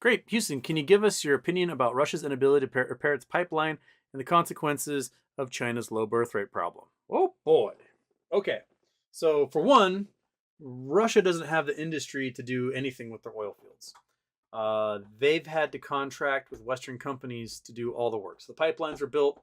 Great. Houston, can you give us your opinion about Russia's inability to repair its pipeline and the consequences of China's low birth rate problem? Oh boy. Okay. So, for one, Russia doesn't have the industry to do anything with their oil fields. They've had to contract with Western companies to do all the work. So the pipelines are built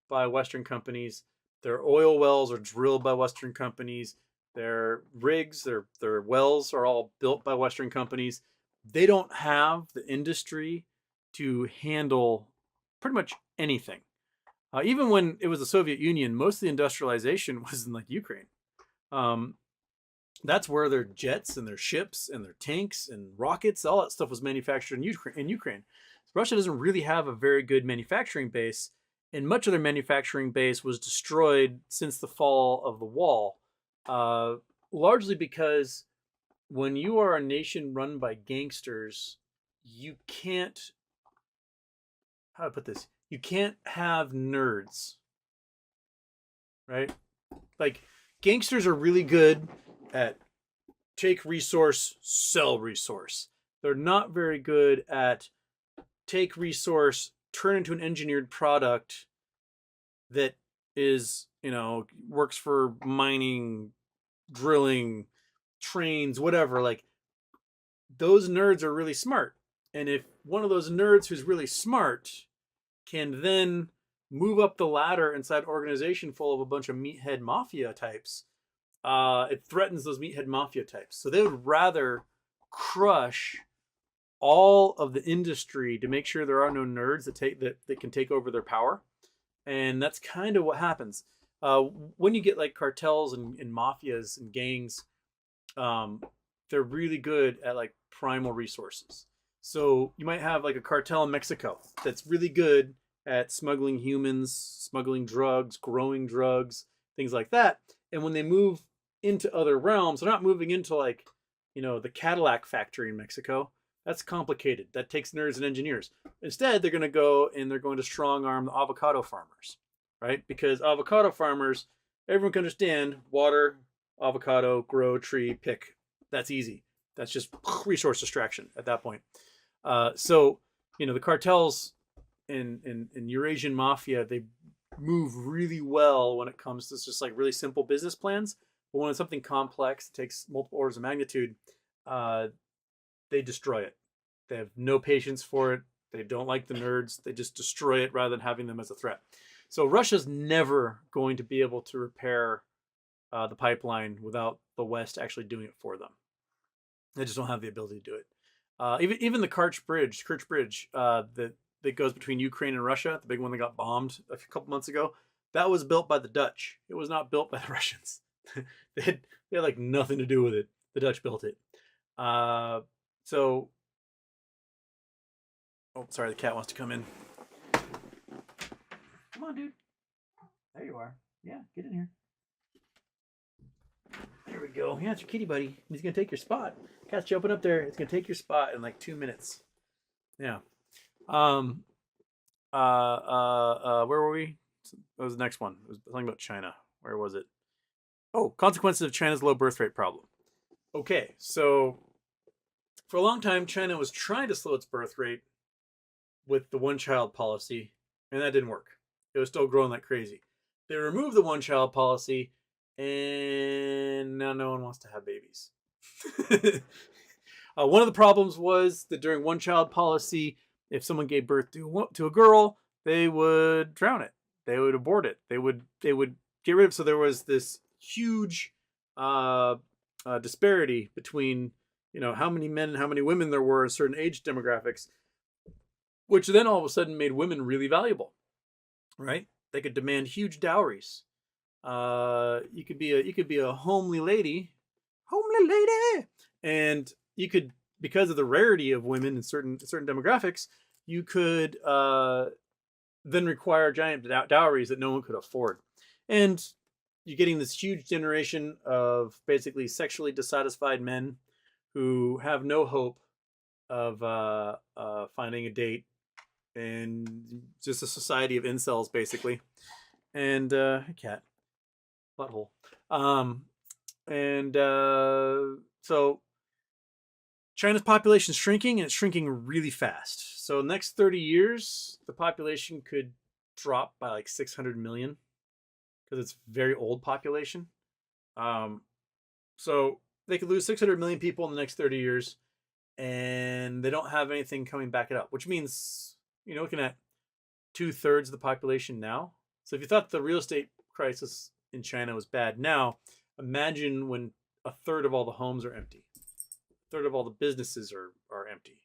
by Western companies. Their oil wells are drilled by Western companies. Their rigs, their wells are all built by Western companies. They don't have the industry to handle pretty much anything. Even when it was the Soviet Union, most of the industrialization was in like Ukraine. Um, that's where their jets and their ships and their tanks and rockets, all that stuff was manufactured in Ukraine. Russia doesn't really have a very good manufacturing base, and much of their manufacturing base was destroyed since the fall of the wall, uh, largely because when you are a nation run by gangsters, you can't, how do I put this? You can't have nerds, right? Like, gangsters are really good at take resource, sell resource. They're not very good at take resource, turn into an engineered product that is, works for mining, drilling, trains, whatever. Like, those nerds are really smart. And if one of those nerds who's really smart can then move up the ladder inside an organization full of a bunch of meathead mafia types, it threatens those meathead mafia types. So they would rather crush all of the industry to make sure there are no nerds that can take over their power. And that's kind of what happens when you get like cartels and mafias and gangs. They're really good at like primal resources. So you might have like a cartel in Mexico that's really good at smuggling humans, smuggling drugs, growing drugs, things like that. And when they move into other realms, they're not moving into like, the Cadillac factory in Mexico. That's complicated. That takes nerds and engineers. Instead, they're going to go and they're going to strong arm the avocado farmers, right? Because avocado farmers, everyone can understand water, avocado, grow, tree, pick. That's easy. That's just resource distraction at that point. So, the cartels in Eurasian mafia, they move really well when it comes to just like really simple business plans. But when it's something complex, it takes multiple orders of magnitude, they destroy it. They have no patience for it. They don't like the nerds. They just destroy it rather than having them as a threat. So Russia's never going to be able to repair the pipeline without the West actually doing it for them. They just don't have the ability to do it. Even the Kerch Bridge that goes between Ukraine and Russia, the big one that got bombed a couple months ago, that was built by the Dutch. It was not built by the Russians. They had like nothing to do with it. The Dutch built it. So, oh, sorry, the cat wants to come in. Come on, dude. There you are. Yeah, get in here. There we go. Yeah, it's your kitty buddy. He's gonna take your spot. Cat's jumping up there. It's gonna take your spot in like 2 minutes. Yeah. Um. Where were we? What was the next one? It was something about China. Where was it? Oh, consequences of China's low birth rate problem. Okay, so for a long time, China was trying to slow its birth rate with the one-child policy, and that didn't work. It was still growing like crazy. They removed the one-child policy, and now no one wants to have babies. One of the problems was that during one-child policy, if someone gave birth to a girl, they would drown it. They would abort it. They would get rid of. So there was this huge disparity between how many men and how many women there were in certain age demographics, which then all of a sudden made women really valuable, right? They could demand huge dowries. You could be a homely lady, and you could, because of the rarity of women in certain demographics, you could then require giant dowries that no one could afford, and you're getting this huge generation of basically sexually dissatisfied men who have no hope of finding a date, and just a society of incels, basically. And cat butthole. And so China's population is shrinking, and it's shrinking really fast. So next 30 years, the population could drop by like 600 million because it's very old population. Um, so they could lose 600 million people in the next 30 years, and they don't have anything coming back it up, which means you're looking at 2/3 of the population now. So if you thought the real estate crisis in China was bad now, imagine when a third of all the homes are empty, a third of all the businesses are empty.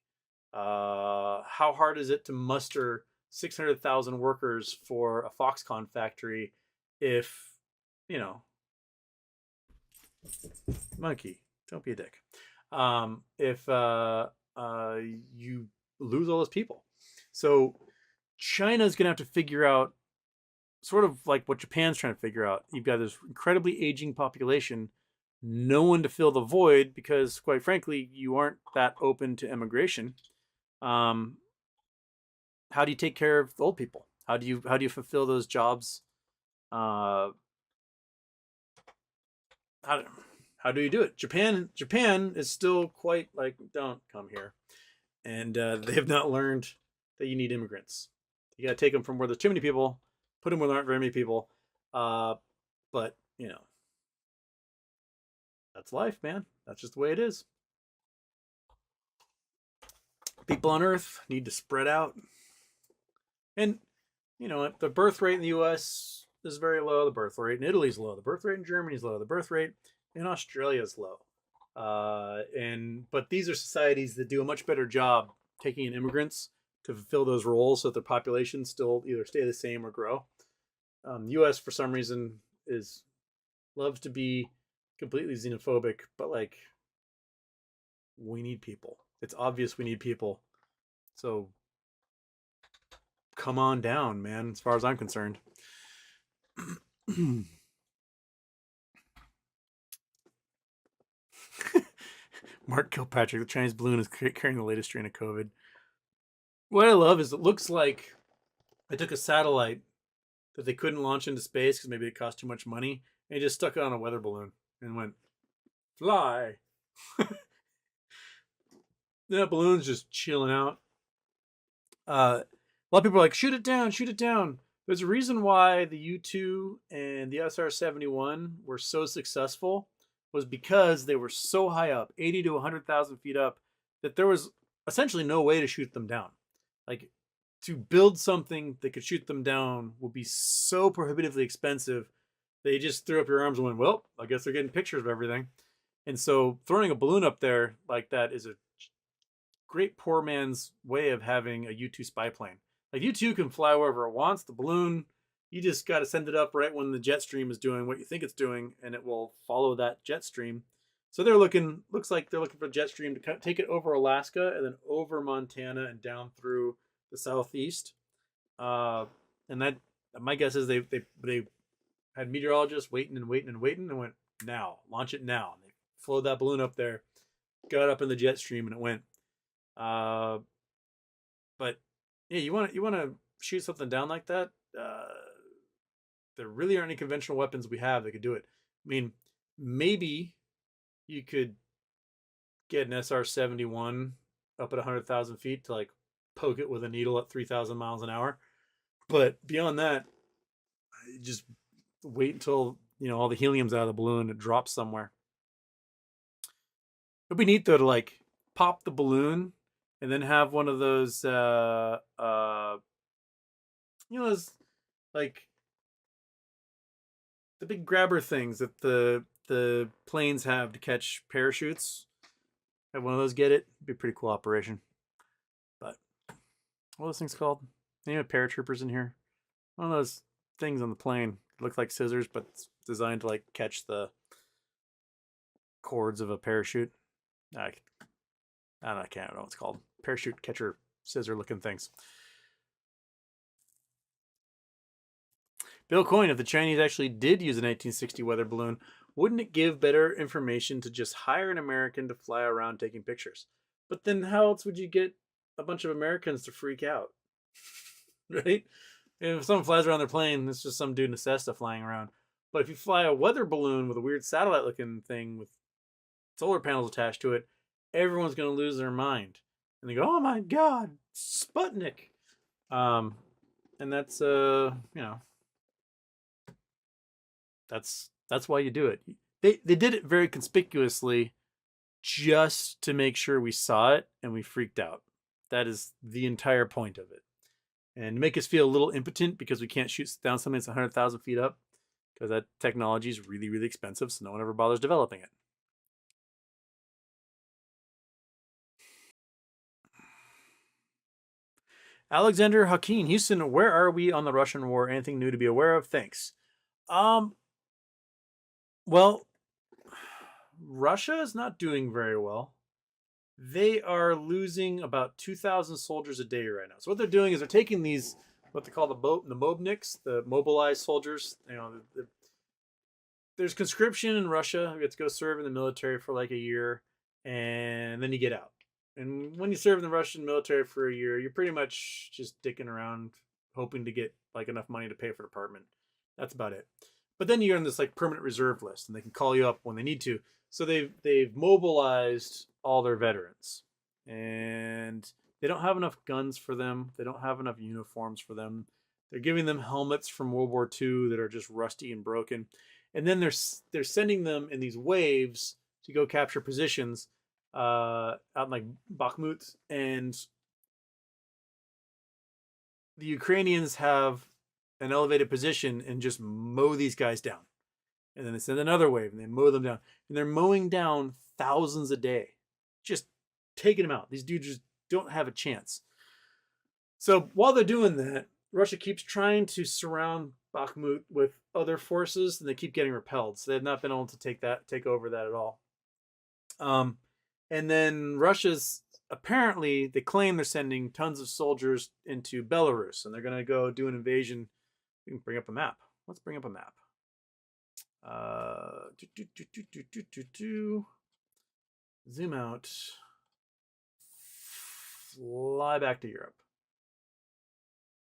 How hard is it to muster 600,000 workers for a Foxconn factory if, you know, monkey, don't be a dick. If you lose all those people. So China's going to have to figure out sort of like what Japan's trying to figure out. You've got this incredibly aging population, no one to fill the void because, quite frankly, you aren't that open to immigration. How do you take care of the old people? How do you fulfill those jobs? How do you do it? Japan is still quite like, don't come here, and they have not learned that you need immigrants. You got to take them from where there's too many people, put them where there aren't very many people. But that's life, man. That's just the way it is. People on Earth need to spread out, and the birth rate in the U.S. is very low. The birth rate in Italy is low. The birth rate in Germany is low. The birth rate in Australia is low. But these are societies that do a much better job taking in immigrants to fulfill those roles so that their population still either stay the same or grow. The U.S. for some reason loves to be completely xenophobic, but like, we need people. It's obvious we need people. So come on down, man, as far as I'm concerned. Mark Kilpatrick, the Chinese balloon is carrying the latest strain of COVID. What I love is it looks like they took a satellite that they couldn't launch into space because maybe it cost too much money, and they just stuck it on a weather balloon and went, fly. That balloon's just chilling out. A lot of people are like, shoot it down, shoot it down. There's a reason why the U-2 and the SR-71 were so successful, was because they were so high up, 80 to 100,000 feet up, that there was essentially no way to shoot them down. Like, to build something that could shoot them down would be so prohibitively expensive. They just threw up your arms and went, well, I guess they're getting pictures of everything. And so throwing a balloon up there like that is a great poor man's way of having a U-2 spy plane. Like, U-2 can fly wherever it wants. The balloon, you just got to send it up right when the jet stream is doing what you think it's doing, and it will follow that jet stream. So looks like they're looking for a jet stream to take it over Alaska and then over Montana and down through the southeast. And that, my guess is they had meteorologists waiting and went, now, launch it now. And they flowed that balloon up there, got up in the jet stream, and it went. But yeah, you want to shoot something down like that. There really aren't any conventional weapons we have that could do it. I mean, maybe you could get an SR-71 up at 100,000 feet to like poke it with a needle at 3,000 miles an hour. But beyond that, just wait until all the helium's out of the balloon and it drops somewhere. It'd be neat though to like pop the balloon and then have one of those those like the big grabber things that the planes have to catch parachutes. Have one of those get it. It'd be a pretty cool operation. But what are those things called? Any paratroopers in here? One of those things on the plane. It looks like scissors, but it's designed to like catch the cords of a parachute. I don't know, I can't know what it's called. Parachute catcher scissor looking things. Bill Coyne, if the Chinese actually did use a 1960 weather balloon, wouldn't it give better information to just hire an American to fly around taking pictures? But then how else would you get a bunch of Americans to freak out? Right? If someone flies around their plane, it's just some dude in a Cessna flying around. But if you fly a weather balloon with a weird satellite looking thing with solar panels attached to it, everyone's going to lose their mind. And they go, oh my God, Sputnik. Um, and that's, that's why you do it. They did it very conspicuously just to make sure we saw it and we freaked out. That is the entire point of it. And to make us feel a little impotent because we can't shoot down something that's 100,000 feet up, because that technology is really, really expensive, so no one ever bothers developing it. Alexander Hakeem, Houston, where are we on the Russian war? Anything new to be aware of? Thanks. Um, well, Russia is not doing very well. They are losing about 2,000 soldiers a day right now. So what they're doing is they're taking these, what they call the Mobniks, the mobilized soldiers. There's conscription in Russia. You have to go serve in the military for like a year, and then you get out. And when you serve in the Russian military for a year, you're pretty much just dicking around, hoping to get like enough money to pay for an apartment. That's about it. But then you're on this like permanent reserve list, and they can call you up when they need to. So they've mobilized all their veterans, and they don't have enough guns for them. They don't have enough uniforms for them. They're giving them helmets from World War II that are just rusty and broken, and then they're sending them in these waves to go capture positions out in like Bakhmut, and the Ukrainians have an elevated position and just mow these guys down. And then they send another wave and they mow them down. And they're mowing down thousands a day, just taking them out. These dudes just don't have a chance. So while they're doing that, Russia keeps trying to surround Bakhmut with other forces, and they keep getting repelled. So they've not been able to take over that at all. And then Russia's apparently, they claim they're sending tons of soldiers into Belarus, and they're going to go do an invasion. We can bring up a map. Let's bring up a map. Zoom out. Fly back to Europe.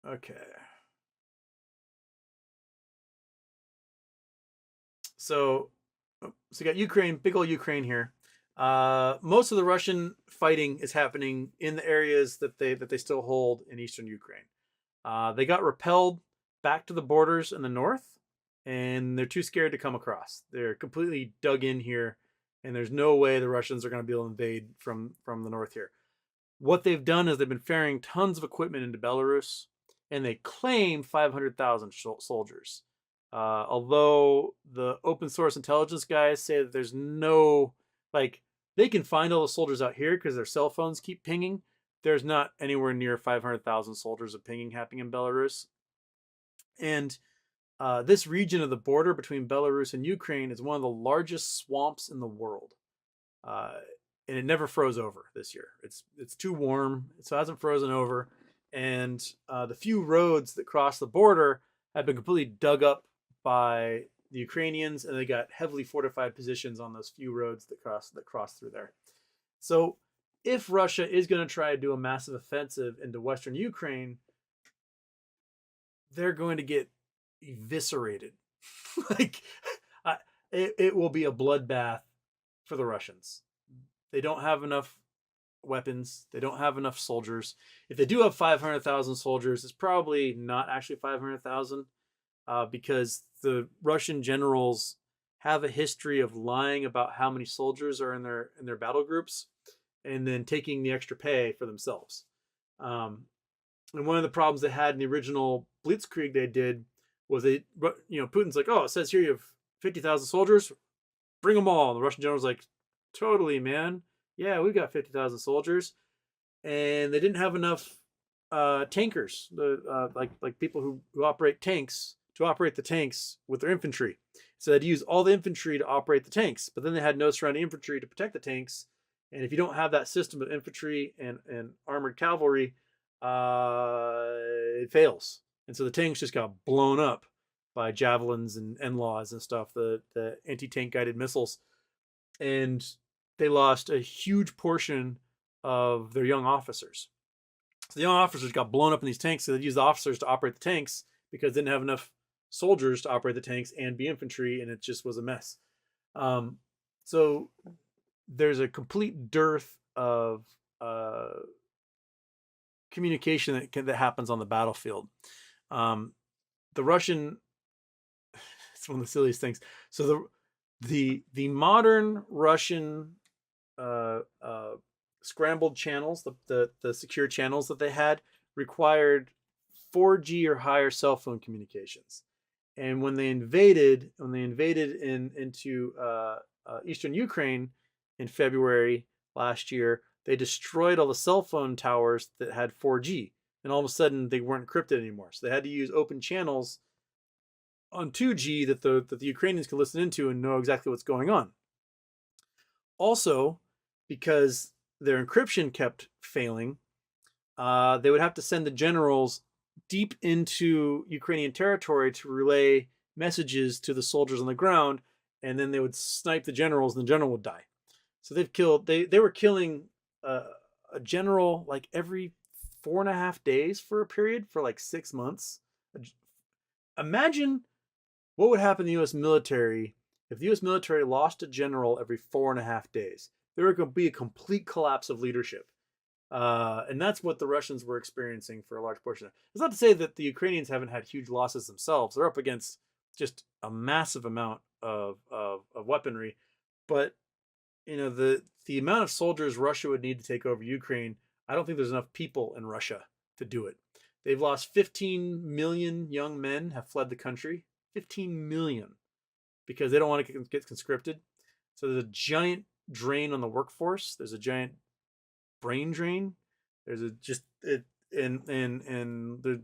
Okay. So you got Ukraine, big old Ukraine here. Most of the Russian fighting is happening in the areas that they still hold in eastern Ukraine. They got repelled back to the borders in the north, and they're too scared to come across. They're completely dug in here, and there's no way the Russians are going to be able to invade from the north here. What they've done is they've been ferrying tons of equipment into Belarus, and they claim 500,000 soldiers. Although the open source intelligence guys say that there's no, like, they can find all the soldiers out here because their cell phones keep pinging. There's not anywhere near 500,000 soldiers of pinging happening in Belarus. And this region of the border between Belarus and Ukraine is one of the largest swamps in the world. And it never froze over this year. It's too warm, so it hasn't frozen over. And the few roads that cross the border have been completely dug up by the Ukrainians, and they got heavily fortified positions on those few roads that cross through there. So if Russia is going to try to do a massive offensive into Western Ukraine, they're going to get eviscerated. Like, it will be a bloodbath for the Russians. They don't have enough weapons. They don't have enough soldiers. If they do have 500,000 soldiers, it's probably not actually 500,000 because the Russian generals have a history of lying about how many soldiers are in their battle groups, and then taking the extra pay for themselves. And one of the problems they had in the original Blitzkrieg they did was Putin's like, oh, it says here you have 50,000 soldiers, bring them all. And the Russian general's like, totally, man. Yeah, we've got 50,000 soldiers. And they didn't have enough tankers, like people who operate tanks, to operate the tanks with their infantry. So they'd use all the infantry to operate the tanks, but then they had no surrounding infantry to protect the tanks. And if you don't have that system of infantry and armored cavalry, it fails. And so the tanks just got blown up by javelins and NLAWs and stuff, the anti-tank guided missiles. And they lost a huge portion of their young officers. So the young officers got blown up in these tanks, so they used the officers to operate the tanks because they didn't have enough soldiers to operate the tanks and be infantry, and it just was a mess. So there's a complete dearth of communication that happens on the battlefield. The Russian, it's one of the silliest things. So the modern Russian uh, uh, scrambled channels, the secure channels that they had, required 4G or higher cell phone communications. And when they invaded into eastern Ukraine in February last year, they destroyed all the cell phone towers that had 4G, and all of a sudden they weren't encrypted anymore. So they had to use open channels on 2G that the Ukrainians could listen into and know exactly what's going on. Also, because their encryption kept failing, they would have to send the generals deep into Ukrainian territory to relay messages to the soldiers on the ground, and then they would snipe the generals, and the general would die. So they were killing a general like every 4.5 days for a period for like 6 months. Imagine what would happen to the U.S. military if the U.S. military lost a general every 4.5 days. There would be a complete collapse of leadership. And that's what the Russians were experiencing for a large portion. It's not to say that the Ukrainians haven't had huge losses themselves. They're up against just a massive amount of weaponry. But the amount of soldiers Russia would need to take over Ukraine, I don't think there's enough people in Russia to do it. They've lost 15 million young men have fled the country. 15 million because they don't want to get conscripted. So there's a giant drain on the workforce. There's a giant brain drain. There's a just it and the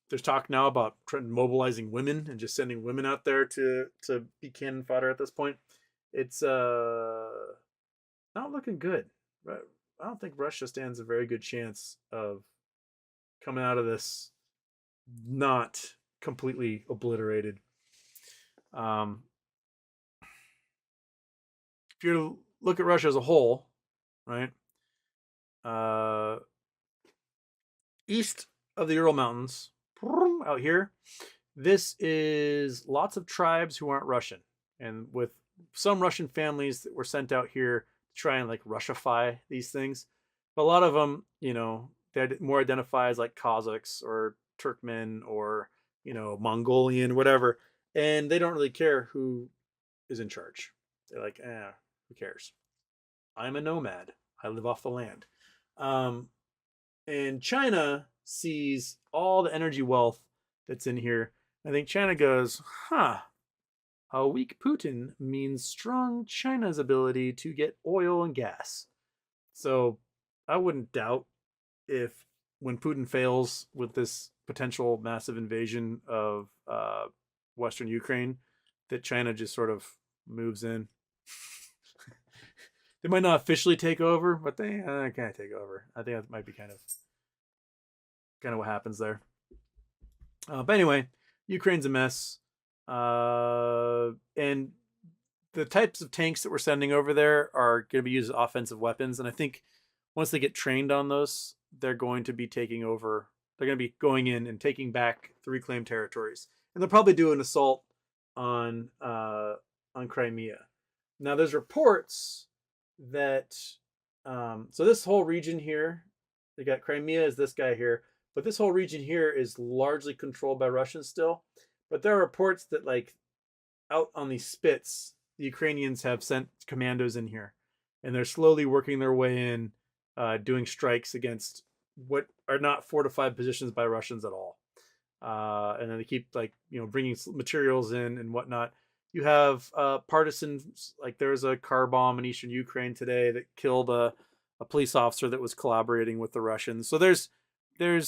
there's talk now about mobilizing women and just sending women out there to be cannon fodder at this point. It's not looking good. I don't think Russia stands a very good chance of coming out of this not completely obliterated. If you were to look at Russia as a whole, right? East of the Ural Mountains, out here, this is lots of tribes who aren't Russian, and with some Russian families that were sent out here to try and like Russify these things. But a lot of them, they more identify as like Kazakhs or Turkmen or Mongolian, whatever, and they don't really care who is in charge. They're like, who cares? I'm a nomad. I live off the land. And China sees all the energy wealth that's in here. I think China goes, a weak Putin means strong China's ability to get oil and gas. So I wouldn't doubt if when Putin fails with this potential massive invasion of Western Ukraine, that China just sort of moves in. They might not officially take over, but they kind of take over. I think that might be kind of what happens there. But anyway, Ukraine's a mess. And the types of tanks that we're sending over there are going to be used as offensive weapons. And I think once they get trained on those, they're going to be taking over. They're going to be going in and taking back the reclaimed territories. And they'll probably do an assault on Crimea. Now, there's reports that so this whole region here, they got Crimea is this guy here, but this whole region here is largely controlled by Russians still. But there are reports that like out on these spits, the Ukrainians have sent commandos in here, and they're slowly working their way in, doing strikes against what are not fortified positions by Russians at all. And then they keep bringing materials in and whatnot. You have partisans, like there was a car bomb in eastern Ukraine today that killed a police officer that was collaborating with the Russians. So there's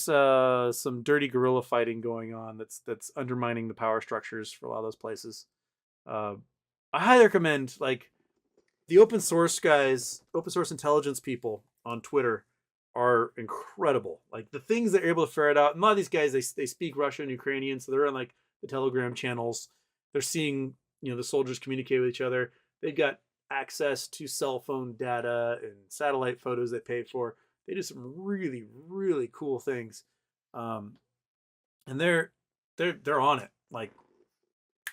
some dirty guerrilla fighting going on that's undermining the power structures for a lot of those places. I highly recommend like the open source guys, open source intelligence people on Twitter are incredible. Like the things they're able to ferret out. And a lot of these guys they speak Russian and Ukrainian, so they're on like the Telegram channels. They're seeing the soldiers communicate with each other. They've got access to cell phone data and satellite photos they pay for. They do some really, really cool things, and they're on it like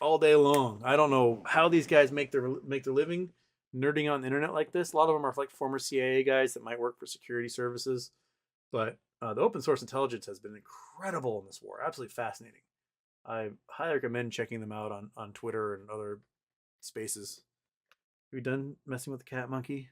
all day long. I don't know how these guys make their living, nerding on the internet like this. A lot of them are like former CIA guys that might work for security services. But the open source intelligence has been incredible in this war. Absolutely fascinating. I highly recommend checking them out on Twitter and other spaces. Are you done messing with the cat monkey?